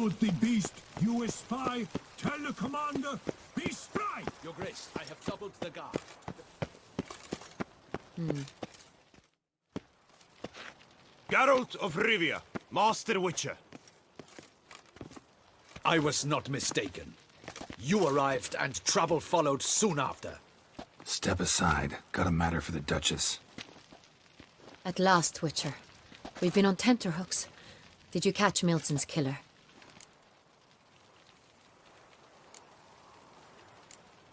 about the beast, you espy? Tell the commander, be spry! Your Grace, I have doubled the guard. Geralt of Rivia, Master Witcher. I was not mistaken. You arrived and trouble followed soon after. Step aside. Got a matter for the Duchess. At last, Witcher. We've been on tenterhooks. Did you catch Milton's killer?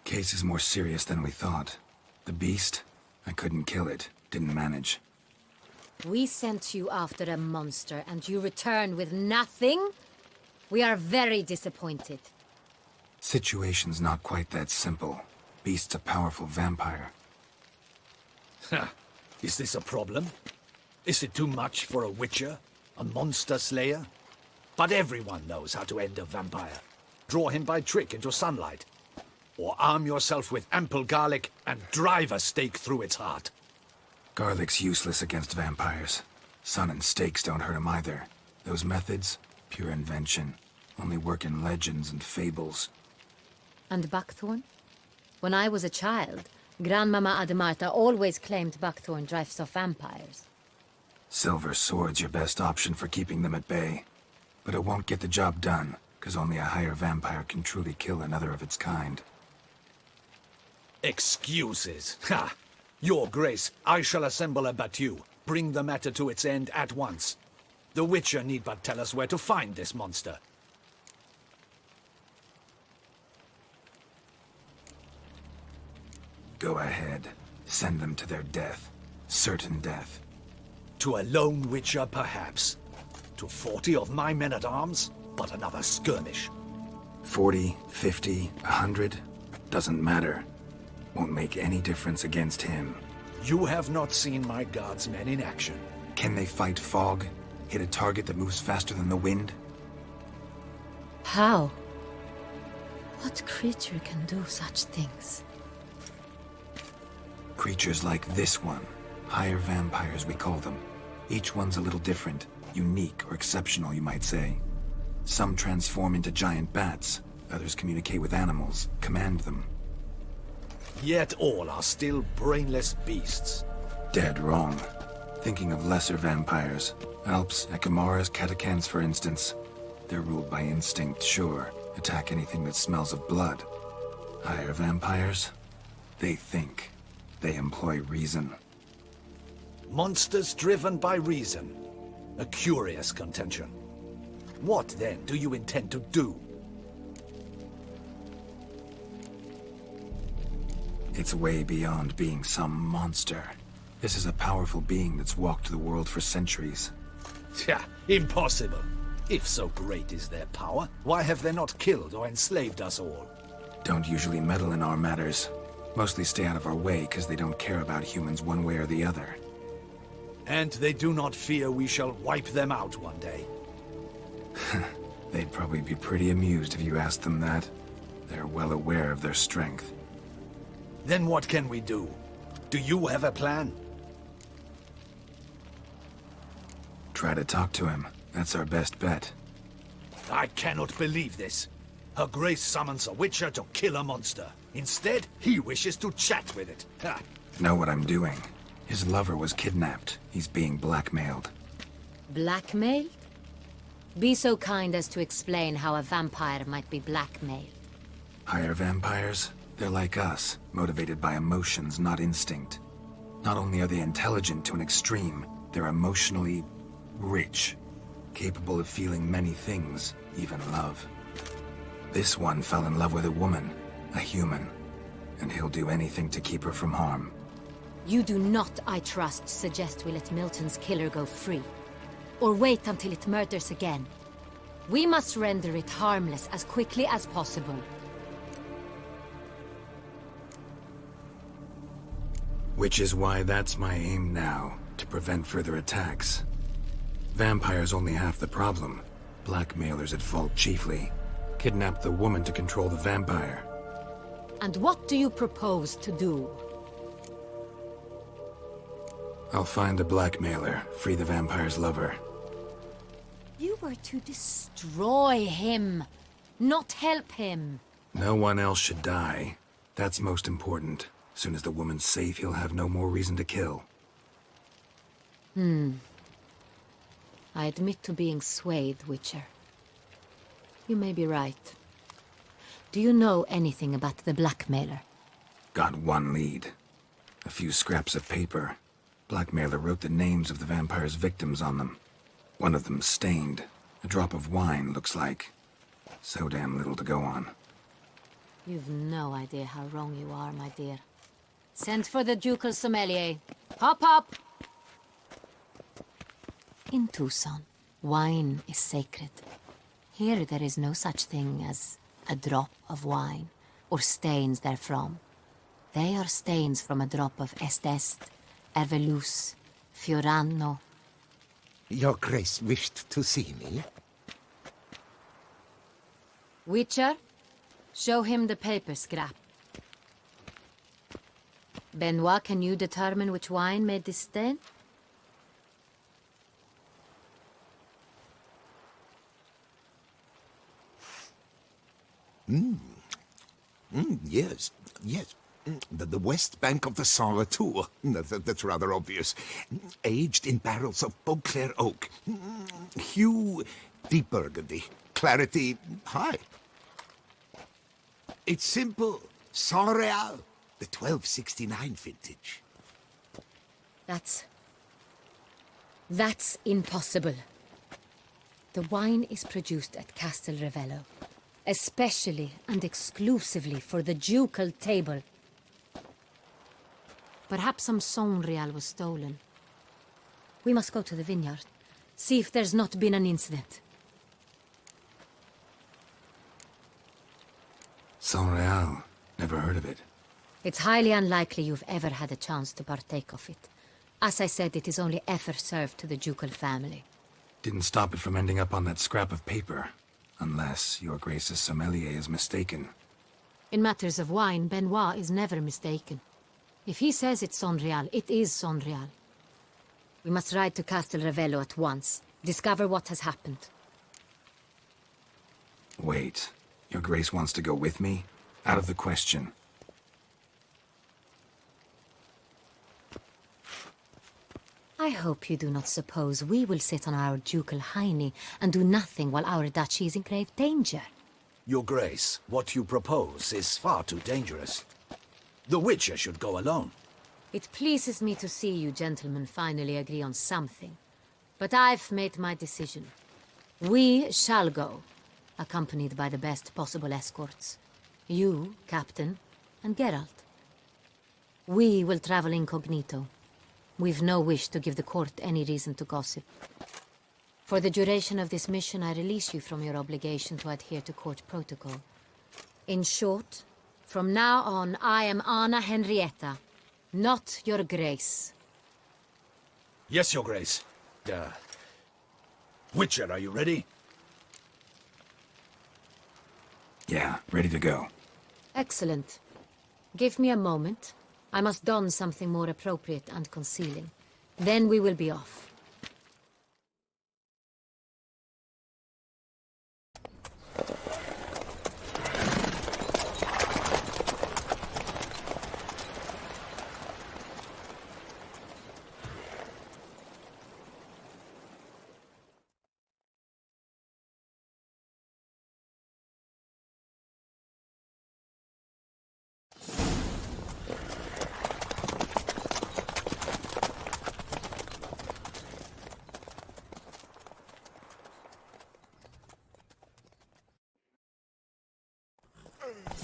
Case is more serious than we thought. The beast? I couldn't kill it. Didn't manage. We sent you after a monster, and you return with nothing? We are very disappointed. Situation's not quite that simple. Beast's a powerful vampire. Ha! Is this a problem? Is it too much for a witcher? A monster slayer? But everyone knows how to end a vampire. Draw him by trick into sunlight. Or arm yourself with ample garlic and drive a stake through its heart. Garlic's useless against vampires. Sun and stakes don't hurt him either. Those methods, pure invention. Only work in legends and fables. And buckthorn? When I was a child, Grandmama Ademarta always claimed buckthorn drives off vampires. Silver sword's your best option for keeping them at bay. But it won't get the job done, because only a higher vampire can truly kill another of its kind. Excuses. Ha! Your Grace, I shall assemble a battue. Bring the matter to its end at once. The Witcher need but tell us where to find this monster. Go ahead. Send them to their death. Certain death. To a lone Witcher, perhaps. To 40 of my men-at-arms, but another skirmish. 40, 50, 100? Doesn't matter. Won't make any difference against him. You have not seen my guardsmen in action. Can they fight fog? Hit a target that moves faster than the wind? How? What creature can do such things? Creatures like this one. Higher vampires, we call them. Each one's a little different. Unique or exceptional, you might say. Some transform into giant bats. Others communicate with animals, command them. Yet all are still brainless beasts. Dead wrong. Thinking of lesser vampires. Alps, Ekamaras, Catacans, for instance. They're ruled by instinct, sure. Attack anything that smells of blood. Higher vampires? They think. They employ reason. Monsters driven by reason. A curious contention. What, then, do you intend to do? It's way beyond being some monster. This is a powerful being that's walked the world for centuries. Tja, impossible. If so great is their power, why have they not killed or enslaved us all? Don't usually meddle in our matters. Mostly stay out of our way because they don't care about humans one way or the other. And they do not fear we shall wipe them out one day. They'd probably be pretty amused if you asked them that. They're well aware of their strength. Then what can we do? Do you have a plan? Try to talk to him. That's our best bet. I cannot believe this. Her Grace summons a Witcher to kill a monster. Instead, he wishes to chat with it. Ha! Know what I'm doing. His lover was kidnapped. He's being blackmailed. Blackmailed? Be so kind as to explain how a vampire might be blackmailed. Higher vampires? They're like us, motivated by emotions, not instinct. Not only are they intelligent to an extreme, they're emotionally rich, capable of feeling many things, even love. This one fell in love with a woman, a human, and he'll do anything to keep her from harm. You do not, I trust, suggest we let Milton's killer go free. Or wait until it murders again. We must render it harmless as quickly as possible. Which is why that's my aim now, to prevent further attacks. Vampires only half the problem. Blackmailers at fault chiefly. Kidnap the woman to control the vampire. And what do you propose to do? I'll find the blackmailer, free the vampire's lover. You were to destroy him, not help him. No one else should die. That's most important. Soon as the woman's safe, he'll have no more reason to kill. I admit to being swayed, Witcher. You may be right. Do you know anything about the blackmailer? Got one lead. A few scraps of paper. Blackmailer wrote the names of the vampire's victims on them. One of them stained. A drop of wine, looks like. So damn little to go on. You've no idea how wrong you are, my dear. Send for the ducal sommelier. Hop, hop! In Toussaint, wine is sacred. Here there is no such thing as a drop of wine, or stains therefrom. They are stains from a drop of est, ervelus, fiorano. Your Grace wished to see me? Witcher, show him the paper scrap. Benoit, can you determine which wine made this stain? Yes, yes. The west bank of the Sagrado too. That's rather obvious. Aged in barrels of Beauclair oak. Hue, deep burgundy. Clarity, high. It's simple. Saint-Réal, the 1269 vintage. That's impossible. The wine is produced at Castel Ravello, especially and exclusively for the ducal table. Perhaps some Saint-Réal was stolen. We must go to the vineyard, see if there's not been an incident. Saint-Réal. Never heard of it. It's highly unlikely you've ever had a chance to partake of it. As I said, it is only ever served to the ducal family. Didn't stop it from ending up on that scrap of paper. Unless your Grace's sommelier is mistaken. In matters of wine, Benoit is never mistaken. If he says it's Saint-Réal, it is Saint-Réal. We must ride to Castel Ravello at once. Discover what has happened. Wait. Your Grace wants to go with me? Out of the question. I hope you do not suppose we will sit on our ducal hiney and do nothing while our duchy is in grave danger. Your Grace, what you propose is far too dangerous. The Witcher should go alone. It pleases me to see you gentlemen finally agree on something. But I've made my decision. We shall go, accompanied by the best possible escorts. You, Captain, and Geralt. We will travel incognito. We've no wish to give the court any reason to gossip. For the duration of this mission, I release you from your obligation to adhere to court protocol. In short, from now on, I am Anna Henrietta, not your Grace. Yes, Your Grace. Witcher, are you ready? Yeah, ready to go. Excellent. Give me a moment. I must don something more appropriate and concealing. Then we will be off.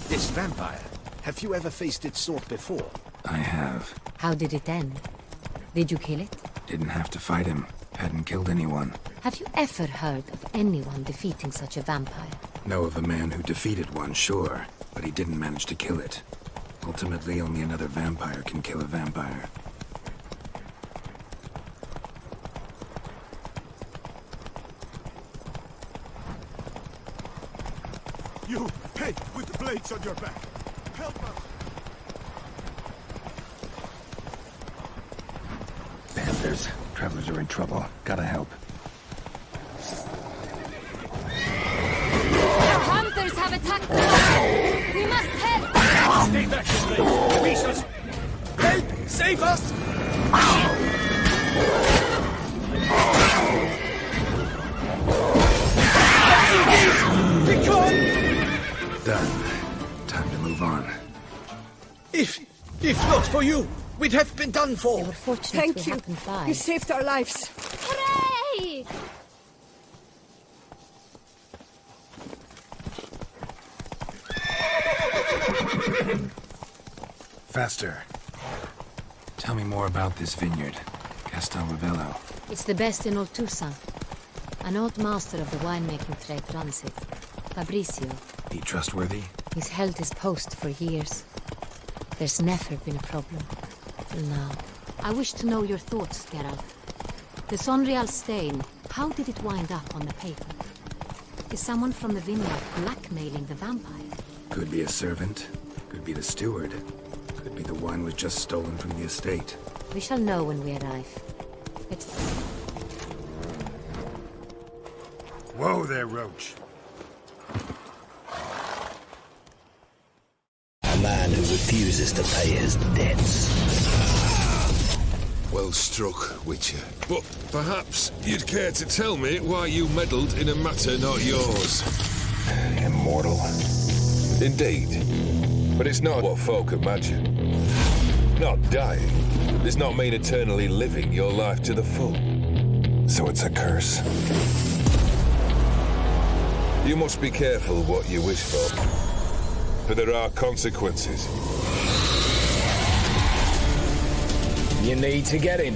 This vampire, have you ever faced its sort before? I have. How did it end? Did you kill it? Didn't have to fight him. Hadn't killed anyone. Have you ever heard of anyone defeating such a vampire? Know of a man who defeated one, sure. But he didn't manage to kill it. Ultimately, only another vampire can kill a vampire. You, hey, with the blades on your back. Help us! Panthers. Travelers are in trouble. Gotta help. Stay back, please. The beast. Help! Save us! Done. Time to move on. If not for you, we'd have been done for. We're fortunate Thank we you. happened by. You saved our lives. Hooray! Faster. Tell me more about this vineyard. Castel Ravello. It's the best in all Toussaint. An old master of the winemaking trade runs it. Fabricio. He trustworthy? He's held his post for years. There's never been a problem. Till now. I wish to know your thoughts, Geralt. The Sonreal stain, how did it wind up on the paper? Is someone from the vineyard blackmailing the vampire? Could be a servant. Could be the steward. Could be the wine was just stolen from the estate. We shall know when we arrive. It's... Whoa there, Roach. A man who refuses to pay his debts. Well struck, Witcher. But perhaps you'd care to tell me why you meddled in a matter not yours. Immortal. Indeed. But it's not what folk imagine. Not dying does not mean eternally living your life to the full. So it's a curse. You must be careful what you wish for. For there are consequences. You need to get in.